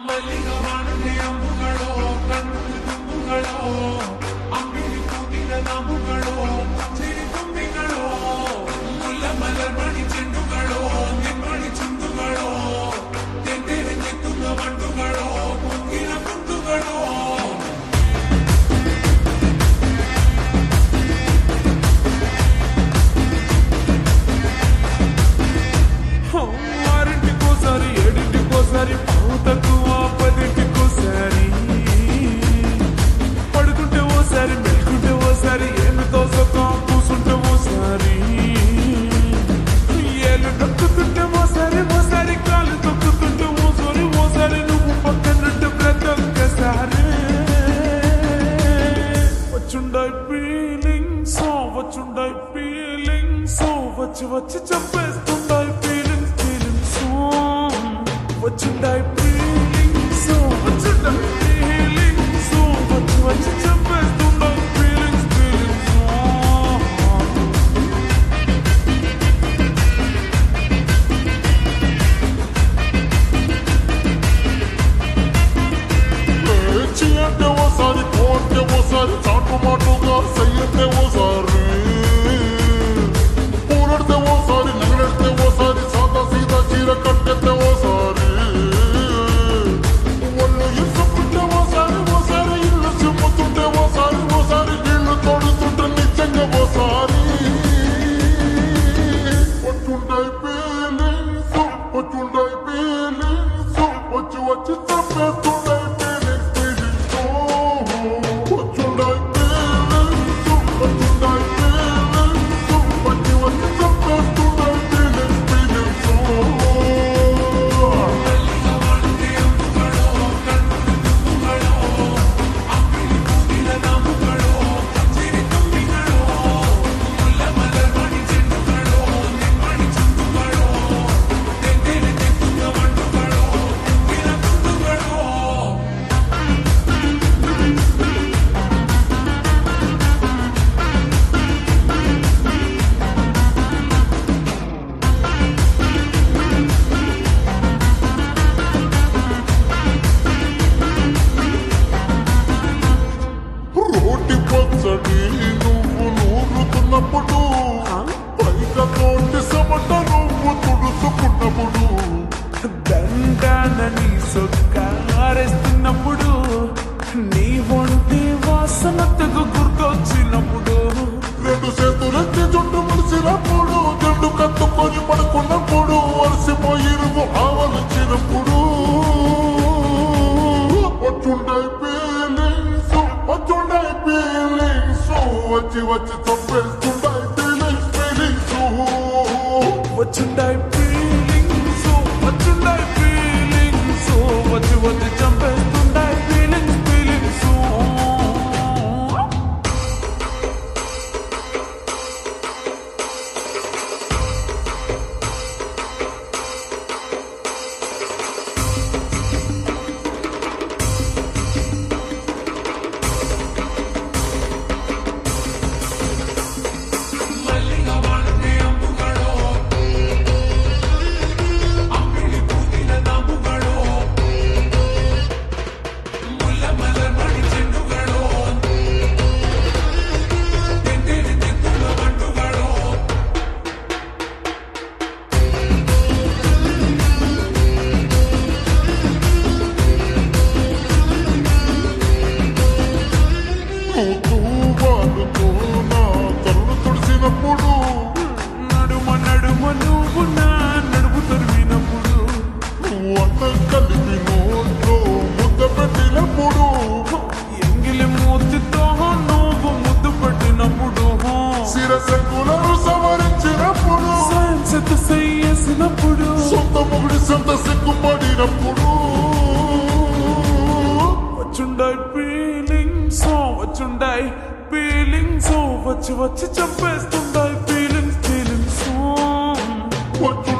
ಮಲ್ಲಿಗವಾಣನೆ ಅಂಬುಗಳೋ ಕಣ್ಣು ತುಂಬುಗಳೋ ಅಂಬಿಳಿ ಕೂಟಿನ ನಾಮುಗಳೋ ಸಿರಿ ತುಂಬಿಗಳೋ ಮುಲ್ಲ ಮಲರ್ಮಣಿ ಚೆಂಡುಗಳೋ ನಿಮ್ಮಣಿ ಚುಂಡುಗಳೋ ತೆಂದೆರೆ ತೆತ್ತುಗ ಮಂಡುಗಳೋ ಕುಂಗಿನ ಕುಂದುಗಳೋ ఆరింటికోసారి ఏడింటికోసారి పావుతకు ఆపదింటికోసారి పడుకుంటే ఓసారి మెలుకుంటే ఓసారి ఏమితో సొక్క కూసుంటే ఓసారి ఏళ్ళు నొక్కుతుంటే ఓసారి ఓసారి కాళ్ళు తొక్కుతుంటే ఓసారి ఓసారి నువ్వు పక్కనుంటే ప్రతి ఒక్కసారి వచ్చుండాయి ఫీలింగ్స్ వచ్చుండాయి ఫీలింగ్స్ వచ్చి వచ్చి చెప్పేస్తుండాయి ఫీలింగ్స్ ఫీలింగ్స్ వచ్చుండాయి ఫీలింగ్స్ వచ్చుండాయి ఫీలింగ్స్ వచ్చి వచ్చి చెప్పేస్తుండాయి ఫీలింగ్స్ ఫీలింగ్స్ చి అంటే ఓసారి కోటే ఓసారి చాటు మాటుగా సయ్యంటే ఓసారి పూలడితే ఓసారి నగలడితే ఓసారి సాదా సీదా చీర కట్టెత్తే ఓసారి ఒళ్ళు ఇసుకుంటే ఓసారి ఓసారి ఇల్లు చిమ్ముతుంటే ఓసారి ఓసారి నీళ్లు తోడుతుంటే నిజంగా ఓసారి వచ్చుంటాయి ఫీలింగ్స్ వచ్చుంటాయి ఫీలింగ్స్ వచ్చి వచ్చి తప్పేస్తుంటాయి నువ్వు నూరుతున్నప్పుడు పైక తోటి సమట నువ్వు తుడుచుకున్నప్పుడు దండానని సొక్కారేస్తున్నప్పుడు నీ ఒంటి వాసన తెగ గుర్తొచ్చినప్పుడు రెండు చేతులెత్తి జుట్టు ముడిచినప్పుడు జండు కత్తుకొని పడుకున్నప్పుడు అలసిపోయి నువ్వు ఆవలించినప్పుడు వచ్చుంటాయి ఫీలింగ్స్ వచ్చుంటాయి ఫీలింగ్స్ వచ్చి వచ్చి చంపేస్తుంటాయి ఫీలింగ్స్ ఫీలింగ్స్ వచ్చుంటాయి ఫీలింగ్స్ వచ్చుంటాయి ఫీలింగ్స్ వచ్చి వచ్చి చంపేస్తుంటాయి ఫీలింగ్స్ ఫీలింగ్స్ నడుమ నడుమ నువ్వు నా నడుపు తరిమినప్పుడు అన్నం కలిపి నోట్లో ముద్ద పెట్టినప్పుడు ఎంగిలి మూతితో నువ్వు ముద్దు పెట్టినప్పుడు శిరసంగులను సవరించినప్పుడు సైన్సెత్ సయ్యేసినప్పుడు సొంత ముగుడి సొంత సిగ్గుపడినప్పుడు వచ్చుండాయి ఫీలింగ్స్ వచ్చుండాయి ఫీలింగ్స్ వచ్చి వచ్చి చంపేస్తుండాయి ఫీలింగ్స్ ఫీలింగ్స్ వచ్చి